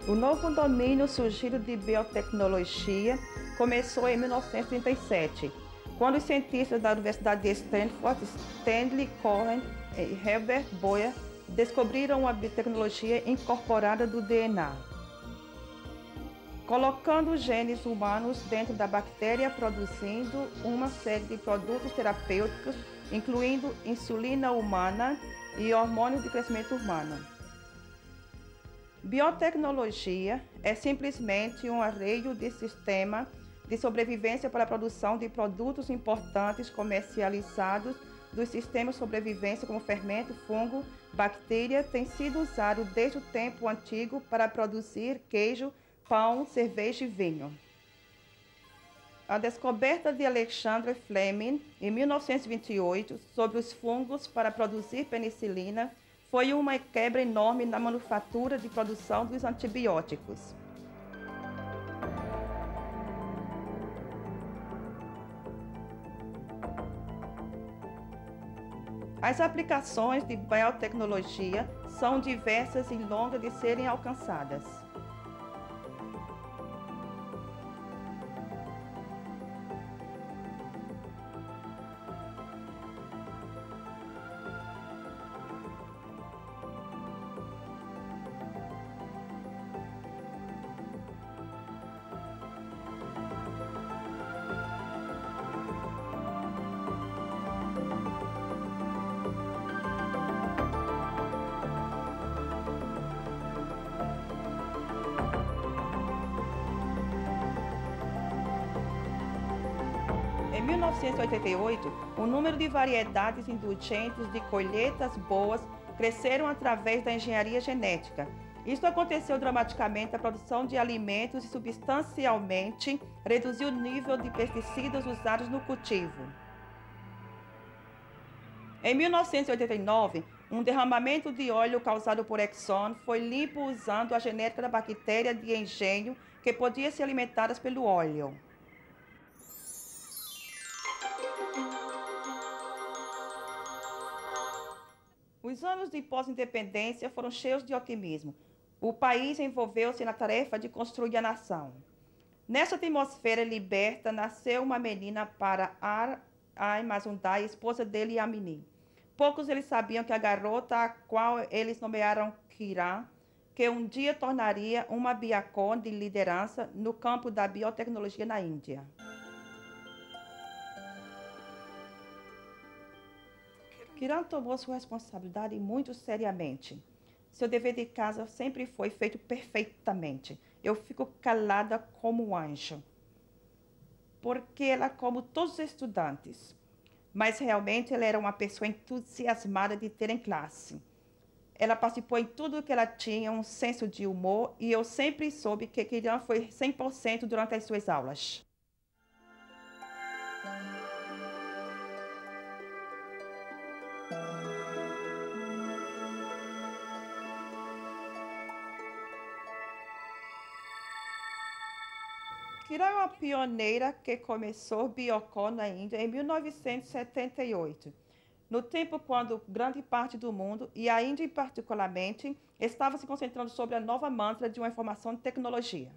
O novo domínio surgido de biotecnologia começou em 1937, quando os cientistas da Universidade de Stanford, Stanley Cohen e Herbert Boyer, descobriram a biotecnologia incorporada do DNA, colocando os genes humanos dentro da bactéria, produzindo uma série de produtos terapêuticos, incluindo insulina humana e hormônios de crescimento humano. Biotecnologia é simplesmente um arreio de sistema de sobrevivência para a produção de produtos importantes comercializados dos sistemas de sobrevivência como fermento, fungo, bactéria, tem sido usado desde o tempo antigo para produzir queijo, pão, cerveja e vinho. A descoberta de Alexander Fleming, em 1928, sobre os fungos para produzir penicilina, foi uma quebra enorme na manufatura de produção dos antibióticos. As aplicações de biotecnologia são diversas e longas de serem alcançadas. Em 1988, o número de variedades indulgentes de colheitas boas cresceram através da engenharia genética. Isso aconteceu dramaticamente a produção de alimentos e substancialmente reduziu o nível de pesticidas usados no cultivo. Em 1989, um derramamento de óleo causado por Exxon foi limpo usando a genética da bactéria de engenho que podia ser alimentada pelo óleo. Os anos de pós-independência foram cheios de otimismo. O país envolveu-se na tarefa de construir a nação. Nessa atmosfera liberta, nasceu uma menina para Ar Mazumdar, esposa dele, Yamini. Poucos eles sabiam que a garota, a qual eles nomearam Kiran, que um dia tornaria uma biocon de liderança no campo da biotecnologia na Índia. Kiran tomou sua responsabilidade muito seriamente. Seu dever de casa sempre foi feito perfeitamente. Eu fico calada como um anjo. Porque ela, como todos os estudantes, mas realmente ela era uma pessoa entusiasmada de ter em classe. Ela participou em tudo que ela tinha, um senso de humor, e eu sempre soube que Kiran foi 100% durante as suas aulas. Kiran é uma pioneira que começou Biocon na Índia em 1978, no tempo quando grande parte do mundo, e a Índia particularmente, estava se concentrando sobre a nova mantra de uma informação de tecnologia.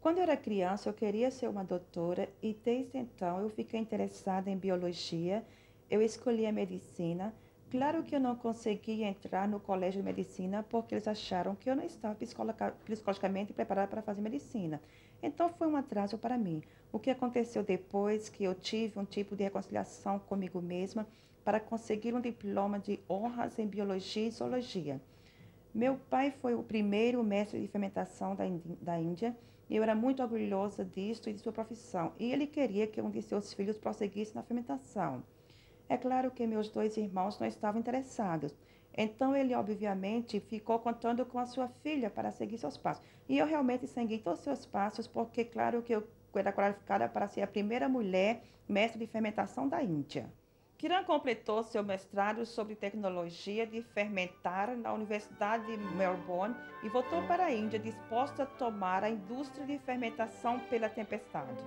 Quando eu era criança, eu queria ser uma doutora e desde então eu fiquei interessada em biologia, eu escolhi a medicina. Claro que eu não consegui entrar no colégio de medicina porque eles acharam que eu não estava psicologicamente preparada para fazer medicina. Então foi um atraso para mim. O que aconteceu depois que eu tive um tipo de reconciliação comigo mesma para conseguir um diploma de honras em biologia e zoologia. Meu pai foi o primeiro mestre de fermentação da Índia e eu era muito orgulhosa disso e de sua profissão. E ele queria que um de seus filhos prosseguisse na fermentação. É claro que meus dois irmãos não estavam interessados. Então ele, obviamente, ficou contando com a sua filha para seguir seus passos. E eu realmente segui todos os seus passos, porque claro que eu era qualificada para ser a primeira mulher mestre de fermentação da Índia. Kiran completou seu mestrado sobre tecnologia de fermentar na Universidade de Melbourne e voltou para a Índia disposta a tomar a indústria de fermentação pela tempestade.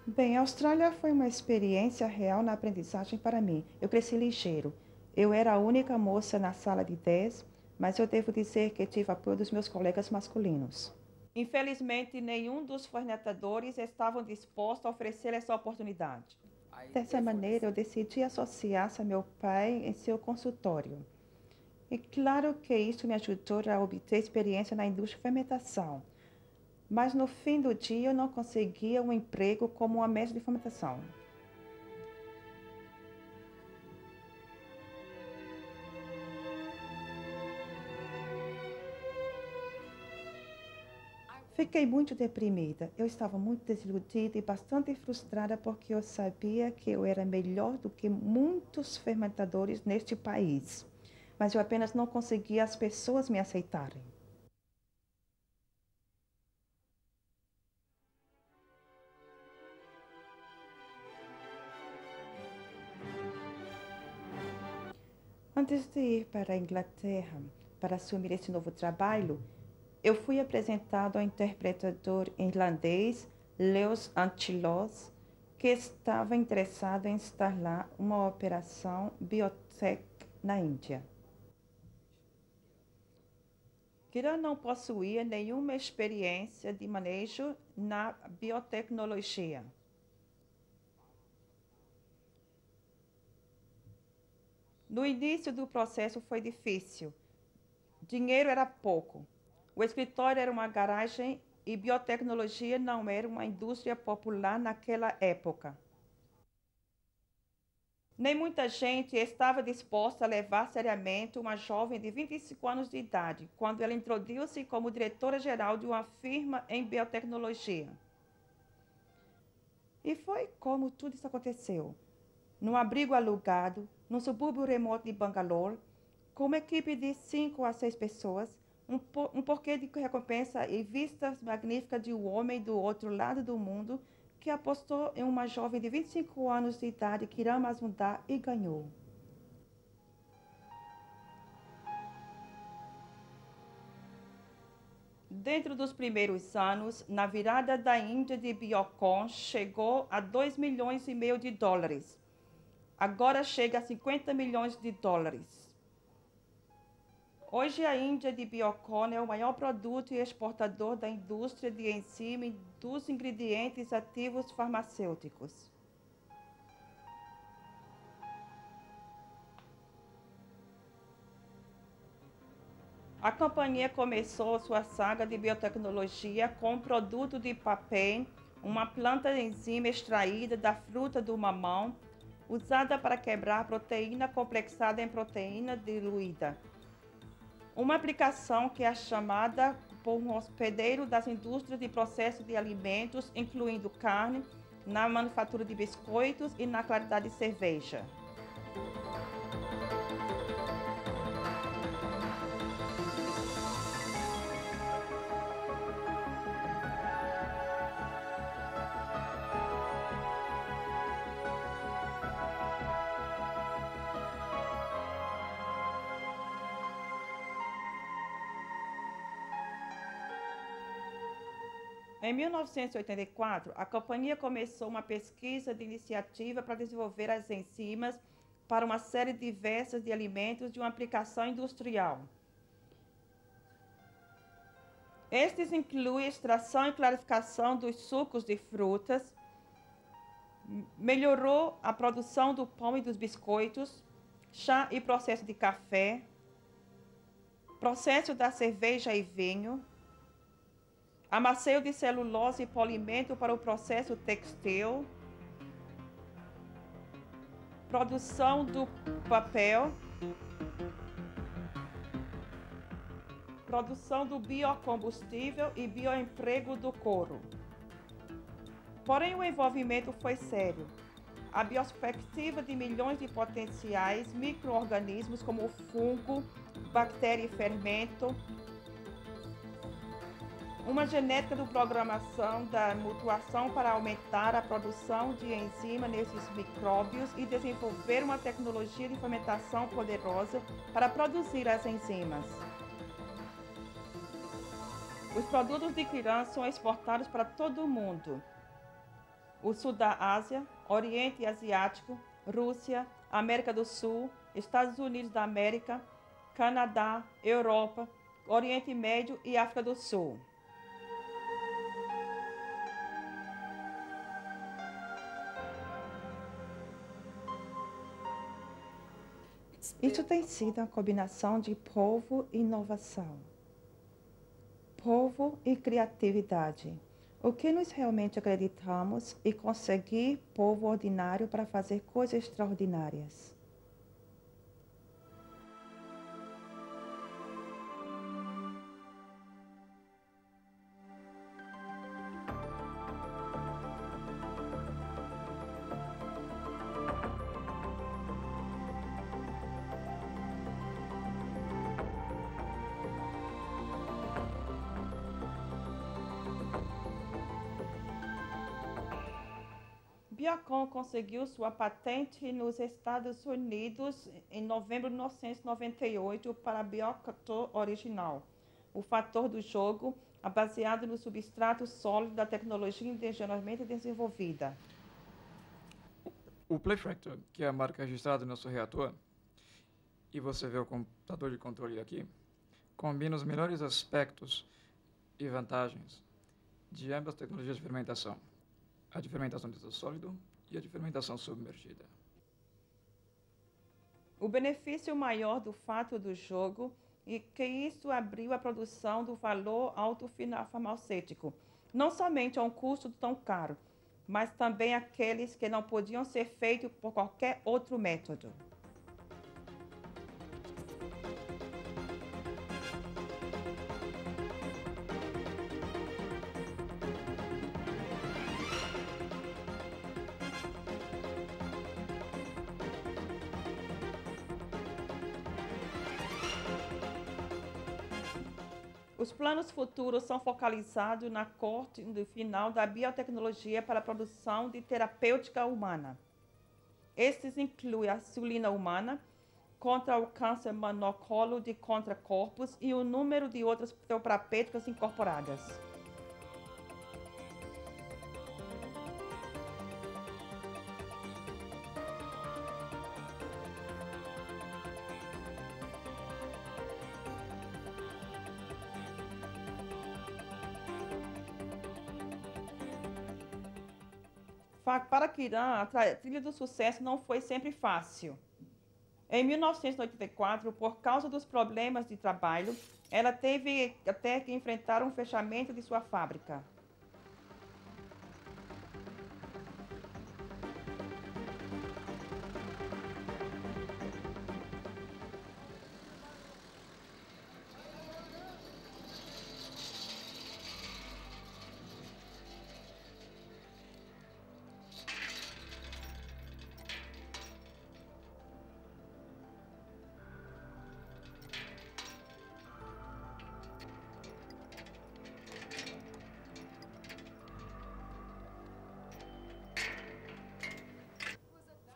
Bem, a Austrália foi uma experiência real na aprendizagem para mim. Eu cresci ligeiro. Eu era a única moça na sala de 10. mas eu devo dizer que tive apoio dos meus colegas masculinos. Infelizmente, nenhum dos fornecedores estavam dispostos a oferecer essa oportunidade. Dessa maneira, eu decidi associar-se a meu pai em seu consultório. E claro que isso me ajudou a obter experiência na indústria de fermentação. Mas no fim do dia, eu não conseguia um emprego como uma mestre de fermentação. Fiquei muito deprimida. Eu estava muito desiludida e bastante frustrada porque eu sabia que eu era melhor do que muitos fermentadores neste país. Mas eu apenas não conseguia as pessoas me aceitarem. Antes de ir para a Inglaterra para assumir esse novo trabalho, eu fui apresentado ao interpretador irlandês Lewis Antilos, que estava interessado em instalar uma operação biotech na Índia. Kiran não possuía nenhuma experiência de manejo na biotecnologia. No início do processo foi difícil. Dinheiro era pouco. O escritório era uma garagem e biotecnologia não era uma indústria popular naquela época. Nem muita gente estava disposta a levar seriamente uma jovem de 25 anos de idade, quando ela introduziu-se como diretora-geral de uma firma em biotecnologia. E foi como tudo isso aconteceu. Num abrigo alugado, num subúrbio remoto de Bangalore, com uma equipe de 5 a 6 pessoas, um porquê de recompensa e vistas magníficas de um homem do outro lado do mundo que apostou em uma jovem de 25 anos de idade, Kiran Mazumdar, e ganhou. Dentro dos primeiros anos, na virada da Índia de Biocon, chegou a 2,5 milhões de dólares. Agora chega a 50 milhões de dólares. Hoje, a Índia de Biocon é o maior produto e exportador da indústria de enzima e dos ingredientes ativos farmacêuticos. A companhia começou sua saga de biotecnologia com um produto de papel, uma planta de enzima extraída da fruta do mamão, usada para quebrar proteína complexada em proteína diluída. Uma aplicação que é chamada por um hospedeiro das indústrias de processo de alimentos, incluindo carne, na manufatura de biscoitos e na claridade de cerveja. Em 1984, a companhia começou uma pesquisa de iniciativa para desenvolver as enzimas para uma série diversa de alimentos de uma aplicação industrial. Estes incluem extração e clarificação dos sucos de frutas, melhorou a produção do pão e dos biscoitos, chá e processo de café, processo da cerveja e vinho, amaceio de celulose e polimento para o processo têxtil, produção do papel, produção do biocombustível e bioemprego do couro. Porém, o envolvimento foi sério. A bioperspectiva de milhões de potenciais micro-organismos como fungo, bactéria e fermento, uma genética de programação da mutação para aumentar a produção de enzima nesses micróbios e desenvolver uma tecnologia de fermentação poderosa para produzir as enzimas. Os produtos de Kiran são exportados para todo o mundo. O sul da Ásia, Oriente Asiático, Rússia, América do Sul, Estados Unidos da América, Canadá, Europa, Oriente Médio e África do Sul. Isso tem sido uma combinação de povo e inovação, povo e criatividade. O que nós realmente acreditamos e conseguir povo ordinário para fazer coisas extraordinárias. Biocon conseguiu sua patente nos Estados Unidos em novembro de 1998 para Biofator original. O fator do jogo é baseado no substrato sólido da tecnologia indigenamente desenvolvida. O Playfactor, que é a marca registrada no nosso reator, e você vê o computador de controle aqui, combina os melhores aspectos e vantagens de ambas as tecnologias de fermentação. A de fermentação de sólido e a de fermentação submergida. O benefício maior do fato do jogo é que isso abriu a produção do valor alto final farmacêutico, não somente a um custo tão caro, mas também aqueles que não podiam ser feitos por qualquer outro método. Os planos futuros são focalizados na corte do final da biotecnologia para a produção de terapêutica humana. Estes incluem a insulina humana contra o câncer monocolo de contracorpos e o número de outras terapêuticas incorporadas. Para Kiran, a trilha do sucesso não foi sempre fácil. Em 1984, por causa dos problemas de trabalho, ela teve até que enfrentar um fechamento de sua fábrica.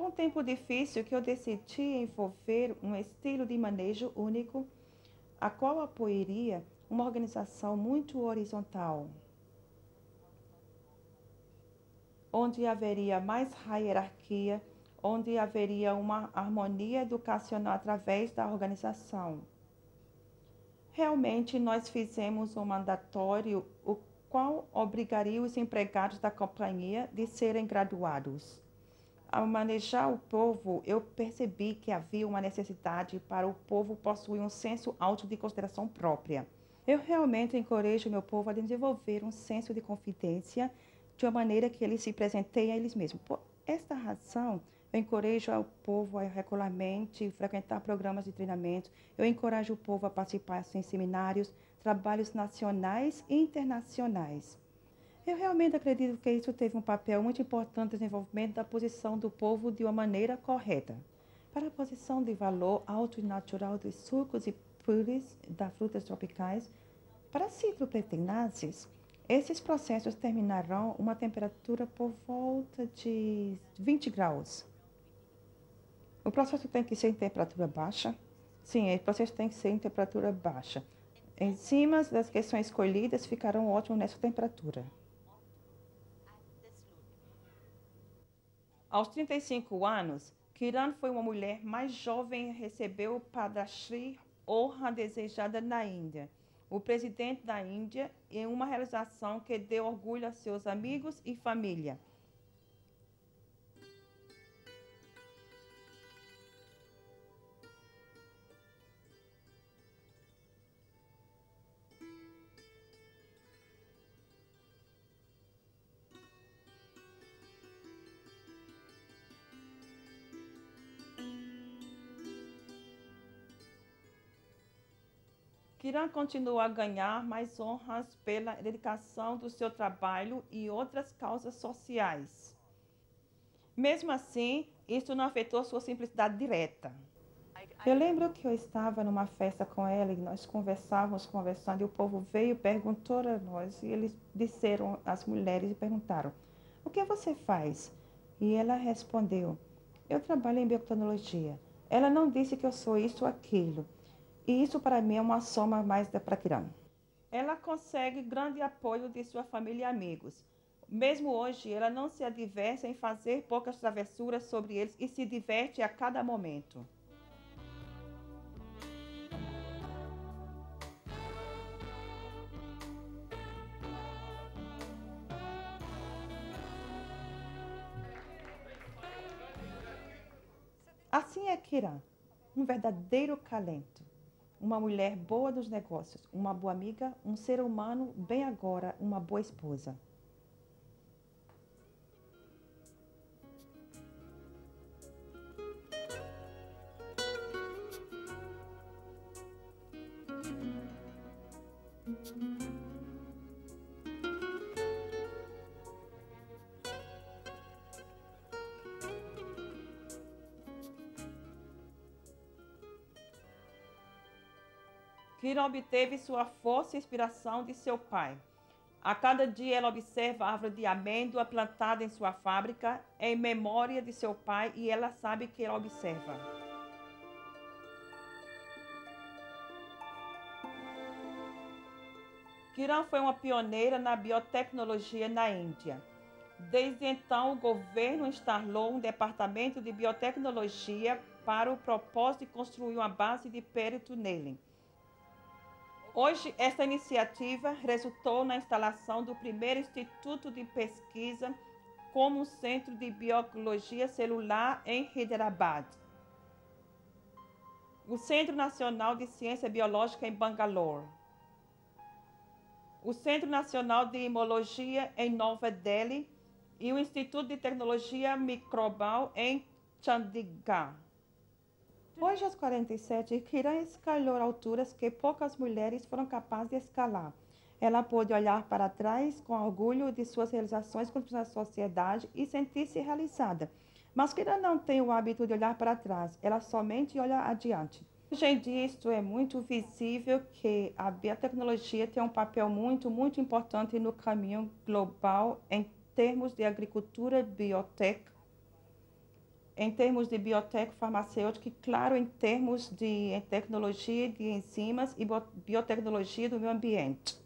Foi um tempo difícil que eu decidi envolver um estilo de manejo único, a qual apoiaria uma organização muito horizontal, onde haveria mais hierarquia, onde haveria uma harmonia educacional através da organização. Realmente, nós fizemos um mandatório, o qual obrigaria os empregados da companhia de serem graduados. Ao manejar o povo, eu percebi que havia uma necessidade para o povo possuir um senso alto de consideração própria. Eu realmente encorajo meu povo a desenvolver um senso de confidência de uma maneira que eles se presentem a eles mesmos. Por esta razão, eu encorajo o povo a regularmente frequentar programas de treinamento, eu encorajo o povo a participar em seminários, trabalhos nacionais e internacionais. Eu realmente acredito que isso teve um papel muito importante no desenvolvimento da posição do povo de uma maneira correta. Para a posição de valor alto e natural dos sucos e purés das frutas tropicais, para citroproteinases, esses processos terminarão uma temperatura por volta de 20 graus. O processo tem que ser em temperatura baixa? Sim, o processo tem que ser em temperatura baixa. Enzimas das que são escolhidas ficarão ótimas nessa temperatura. Aos 35 anos, Kiran foi uma mulher mais jovem e recebeu o Padma Shri honra desejada na Índia. O presidente da Índia, em uma realização que deu orgulho a seus amigos e família. Kiran continuou a ganhar mais honras pela dedicação do seu trabalho e outras causas sociais. Mesmo assim, isso não afetou sua simplicidade direta. Eu lembro que eu estava numa festa com ela e nós conversando, e o povo veio e perguntou a nós, e eles disseram, as mulheres, e perguntaram, o que você faz? E ela respondeu, eu trabalho em biotecnologia. Ela não disse que eu sou isso ou aquilo. E isso para mim é uma soma mais para Kiran. Ela consegue grande apoio de sua família e amigos. Mesmo hoje, ela não se adverte em fazer poucas travessuras sobre eles e se diverte a cada momento. Assim é Kiran, um verdadeiro talento. Uma mulher boa dos negócios, uma boa amiga, um ser humano, bem agora, uma boa esposa. Kiran obteve sua força e inspiração de seu pai. A cada dia ela observa a árvore de amêndoa plantada em sua fábrica em memória de seu pai e ela sabe que ela observa. Kiran foi uma pioneira na biotecnologia na Índia. Desde então, o governo instalou um departamento de biotecnologia para o propósito de construir uma base de perito nele. Hoje, esta iniciativa resultou na instalação do primeiro instituto de pesquisa como um centro de biologia celular em Hyderabad. O Centro Nacional de Ciência Biológica em Bangalore. O Centro Nacional de Imunologia em Nova Delhi e o Instituto de Tecnologia Microbial em Chandigarh. Hoje, aos 47, Kiran escalou alturas que poucas mulheres foram capazes de escalar. Ela pôde olhar para trás com orgulho de suas realizações contra a sociedade e sentir-se realizada. Mas Kiran não tem o hábito de olhar para trás, ela somente olha adiante. Hoje em dia, isto é muito visível que a biotecnologia tem um papel muito importante no caminho global em termos de agricultura biotech, em termos de biotech farmacêutica e, claro, em termos de tecnologia de enzimas e biotecnologia do meio ambiente.